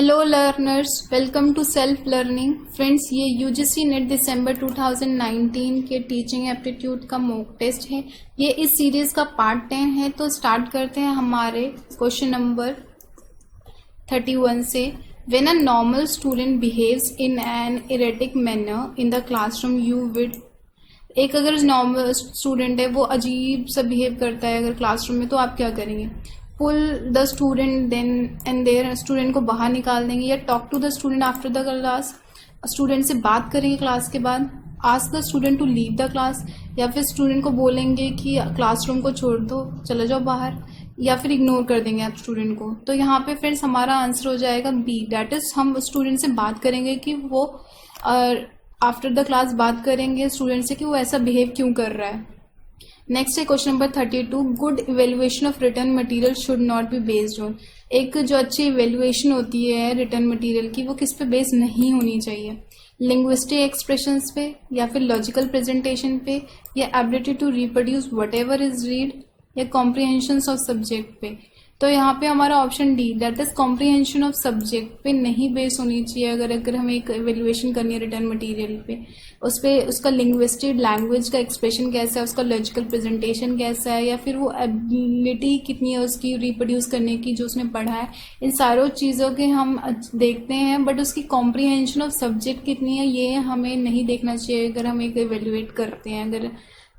Hello learners, welcome to self learning. Friends, ये UGC NET दिसंबर 2019 के टीचिंग एप्टीट्यूड का मॉक टेस्ट है। ये इस सीरीज का पार्ट 10 है। तो स्टार्ट करते हैं हमारे क्वेश्चन नंबर 31 से। When a normal student behaves in an erratic manner in the classroom you would. एक अगर नॉर्मल स्टूडेंट है वो अजीब सा बिहेव करता है अगर क्लासरूम में, तो आप क्या करेंगे? Pull the student then and there, student को बाहर निकाल देंगे, या talk to the student after the class, student से बात करेंगे क्लास के बाद, ask the student to leave the class, या फिर स्टूडेंट को बोलेंगे कि क्लासरूम को छोड़ दो, चले जाओ बाहर, या फिर इग्नोर कर देंगे आप स्टूडेंट को। तो यहाँ पे फ्रेंड्स हमारा आंसर हो जाएगा बी, दैट इज हम स्टूडेंट से बात करेंगे कि वो आफ्टर द क्लास बात करेंगे स्टूडेंट से कि वो ऐसा बिहेव क्यों कर रहा है। नेक्स्ट है question number 32। Good evaluation of return material should not be based on. एक जो अच्छी इवेल्युएशन होती है रिटर्न मटेरियल की, वो किस पे बेस्ड नहीं होनी चाहिए? लिंग्विस्टिक एक्सप्रेशंस पे, या फिर लॉजिकल प्रेजेंटेशन पे, या ability to reproduce whatever is read, या कॉम्प्रिहेंशन ऑफ सब्जेक्ट पे। तो यहाँ पे हमारा option D, that is comprehension of subject पे नहीं बेस होनी चाहिए। अगर हमें एक इवेल्युएशन करनी है रिटर्न मटेरियल पे, उस पर उसका लिंग्विस्टिक लैंग्वेज का एक्सप्रेशन कैसा है, उसका लॉजिकल प्रेजेंटेशन कैसा है, या फिर वो एबिलिटी कितनी है उसकी रिप्रोड्यूस करने की जो उसने पढ़ा है, इन सारों चीज़ों के हम देखते हैं। बट उसकी कॉम्प्रिहेंशन ऑफ सब्जेक्ट कितनी है ये हमें नहीं देखना चाहिए अगर हम एक इवेल्युएट करते हैं अगर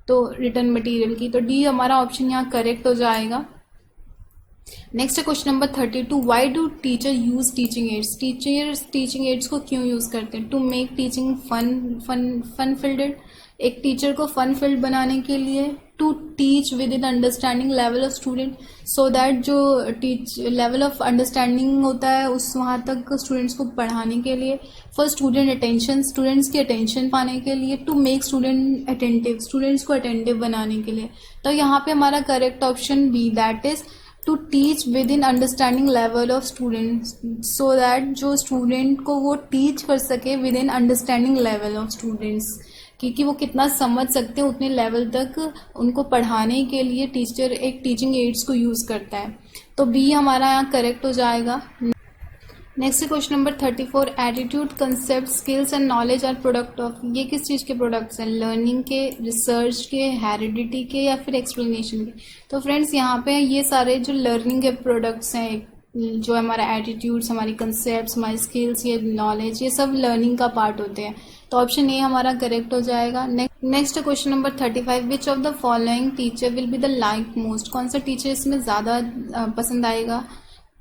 तो रिटर्न मटेरियल की। तो डी हमारा ऑप्शन यहाँ करेक्ट हो जाएगा। नेक्स्ट है question number 32। Why do teacher use teaching aids? Teachers teaching aids को क्यों यूज करते हैं? To make teaching fun filled, एक टीचर को फन फिल्ड बनाने के लिए। To teach within understanding level of student, so that जो लेवल ऑफ अंडरस्टैंडिंग होता है उस वहाँ तक स्टूडेंट्स को पढ़ाने के लिए। फॉर स्टूडेंट अटेंशन, स्टूडेंट्स की अटेंशन पाने के लिए। To make student attentive, students को अटेंटिव बनाने के लिए। तो यहाँ पे हमारा correct option B, that is to teach within understanding level of students, so that जो स्टूडेंट को वो टीच कर सके within understanding level of students, क्योंकि वो कितना समझ सकते हैं उतने लेवल तक उनको पढ़ाने के लिए टीचर एक टीचिंग एड्स को यूज करता है। तो बी हमारा यहाँ करेक्ट हो जाएगा। Next question number 34। Attitude, concept, skills and knowledge are product of. ये किस चीज़ के प्रोडक्ट्स हैं? लर्निंग के, रिसर्च के, हेरिडिटी के, या फिर एक्सप्लेनेशन के? तो फ्रेंड्स यहाँ पे ये सारे जो लर्निंग के प्रोडक्ट्स हैं, जो हमारा एटीट्यूड्स, हमारी कंसेप्ट, हमारी स्किल्स, ये नॉलेज, ये सब लर्निंग का पार्ट होते हैं। तो ऑप्शन ए हमारा करेक्ट हो जाएगा। Next question number 35। Which of the following teacher will be the like most? कौन सा टीचर इसमें ज़्यादा पसंद आएगा?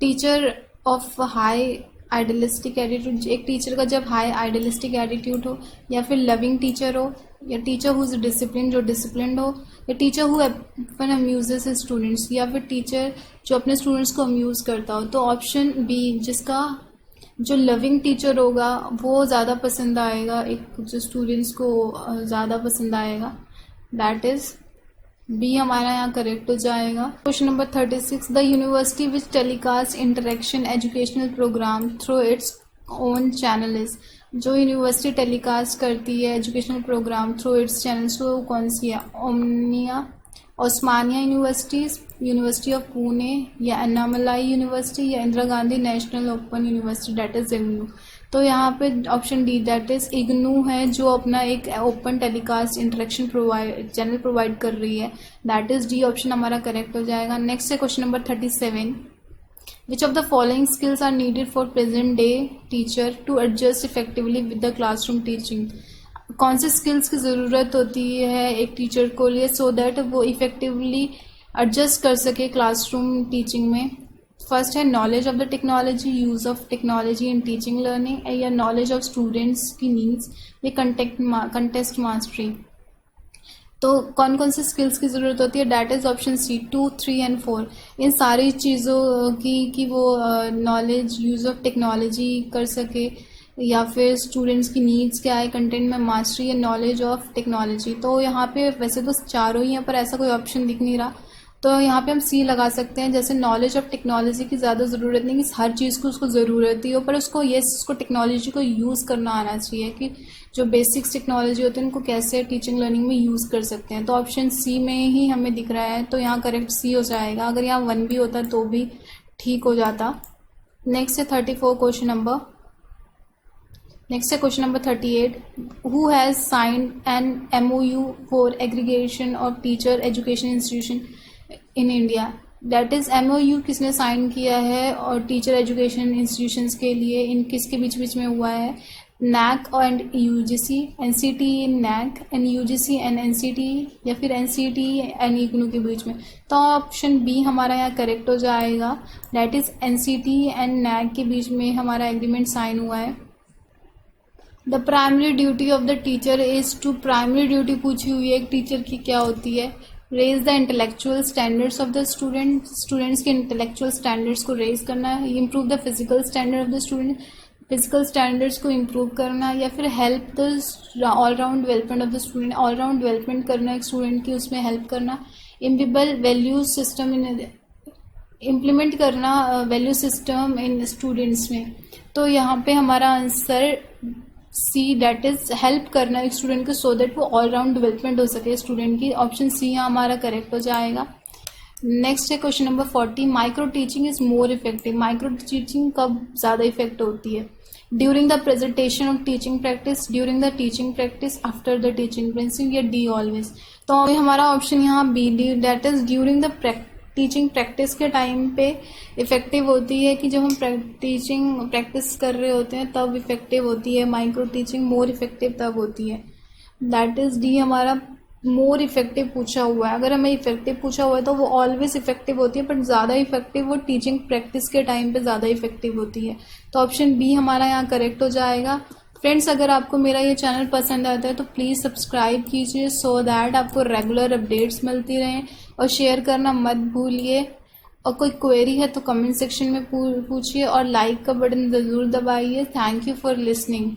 Teacher of high idealistic attitude, एक टीचर का जब हाई आइडियलिस्टिक एटीट्यूड हो, या फिर लविंग टीचर हो, या टीचर हु इज डिसिप्लिन, जो डिसिप्लिन्ड हो, या टीचर हु अम्यूजेस हिज स्टूडेंट्स, या फिर टीचर जो अपने स्टूडेंट्स को अम्यूज करता हो। तो ऑप्शन बी, जिसका जो लविंग टीचर होगा वो ज़्यादा पसंद आएगा, एक जो स्टूडेंट्स को ज़्यादा पसंद आएगा, दैट इज बी हमारा यहाँ करेक्ट हो जाएगा। Question number 36। The university which telecast interaction educational programme through its own channel is. जो यूनिवर्सिटी टेलीकास्ट करती है educational programme through its channels, वो कौन सी है? Osmania universities, university of Pune, या अन्नामलाई यूनिवर्सिटी, या Indira Gandhi national open university, that is IGNOU. तो यहाँ पे option D, that is IGNOU है जो अपना एक open telecast interaction channel provide कर रही है, दैट इज डी ऑप्शन हमारा करेक्ट हो जाएगा। नेक्स्ट है question number 37। Which of the following skills are needed for present day teacher to adjust effectively with the classroom teaching? कौन से skills की ज़रूरत होती है एक टीचर को लिए सो दैट वो इफेक्टिवली एडजस्ट कर सके क्लासरूम टीचिंग में? फर्स्ट है knowledge of the technology, use of technology in teaching learning, या नॉलेज ऑफ स्टूडेंट्स की नीड्स, या कंटेस्ट मास्टरी। तो कौन कौन से स्किल्स की ज़रूरत होती है? That is option C, 2, 3 and 4। इन सारी चीज़ों की वो नॉलेज, यूज़ ऑफ टेक्नोलॉजी कर सके, या फिर स्टूडेंट्स की नीड्स क्या है, कंटेंट में मास्टरी, या नॉलेज ऑफ टेक्नोलॉजी। तो यहाँ पे वैसे तो चारों ही हैं पर ऐसा कोई ऑप्शन दिख नहीं रहा, तो यहाँ पे हम सी लगा सकते हैं। जैसे नॉलेज ऑफ टेक्नोलॉजी की ज़्यादा ज़रूरत नहीं कि हर चीज़ को उसको ज़रूरत ही हो, पर उसको उसको टेक्नोलॉजी को यूज़ करना आना चाहिए कि जो बेसिक्स टेक्नोलॉजी होते हैं उनको कैसे टीचिंग लर्निंग में यूज़ कर सकते हैं। तो ऑप्शन सी में ही हमें दिख रहा है, तो यहाँ करेक्ट सी हो जाएगा। अगर यहाँ 1 भी होता तो भी ठीक हो जाता। नेक्स्ट है 34 क्वेश्चन नंबर। नेक्स्ट है question number 38। Who has signed an MOU for aggregation of teacher education institution in India. That is MOU किसने साइन किया है और टीचर एजुकेशन इंस्टीट्यूशंस के लिए, इन किसके बीच बीच में हुआ है? NAC and UGC, NCT NAC and UGC and NCT, या फिर NCT एंड IGNOU के बीच में। तो ऑप्शन बी हमारा यहाँ करेक्ट हो जाएगा। That is NCT and NAC के बीच में हमारा एग्रीमेंट साइन हुआ है। The primary duty of the teacher is to, primary duty पूछी हुई है एक टीचर की क्या होती है? Raise the intellectual standards of the student, students के इंटेलेक्चुअल स्टैंडर्ड्स को रेज करना है। Improve the physical standard of the student, physical standards को इम्प्रूव करना, या फिर help the all round development of the student, all round development करना एक स्टूडेंट की, उसमें हेल्प करना। Imbibe values system in, implement करना वैल्यू सिस्टम इन स्टूडेंट्स में। तो यहाँ पे हमारा answer C, that is help करना एक स्टूडेंट को सो दैट वो ऑल राउंड डेवलपमेंट हो सके स्टूडेंट की। ऑप्शन सी यहाँ हमारा करेक्ट हो जाएगा। नेक्स्ट है question number 40। Micro teaching is more effective. Micro teaching कब ज़्यादा इफेक्ट होती है? During the presentation of teaching practice, during the teaching practice, after the teaching principle, या डी ऑलवेज। तो हमारा ऑप्शन यहाँ B, D, that is during the teaching practice के time पे इफेक्टिव होती है, कि जब हम टीचिंग प्रैक्टिस कर रहे होते हैं तब इफेक्टिव होती है। माइक्रो टीचिंग मोर इफेक्टिव तब होती है। दैट इज डी हमारा मोर इफेक्टिव पूछा हुआ है। अगर हमें इफेक्टिव पूछा हुआ है तो वो ऑलवेज इफेक्टिव होती है, बट ज़्यादा इफेक्टिव वो टीचिंग प्रैक्टिस के टाइम पे ज़्यादा इफेक्टिव होती है। तो ऑप्शन बी हमारा यहाँ करेक्ट हो जाएगा। फ्रेंड्स, अगर आपको मेरा ये चैनल पसंद आता है तो प्लीज़ सब्सक्राइब कीजिए, सो दैट आपको रेगुलर अपडेट्स मिलती रहें, और शेयर करना मत भूलिए। और कोई क्वेरी है तो कमेंट सेक्शन में पूछिए, और लाइक का बटन ज़रूर दबाइए। Thank you for listening.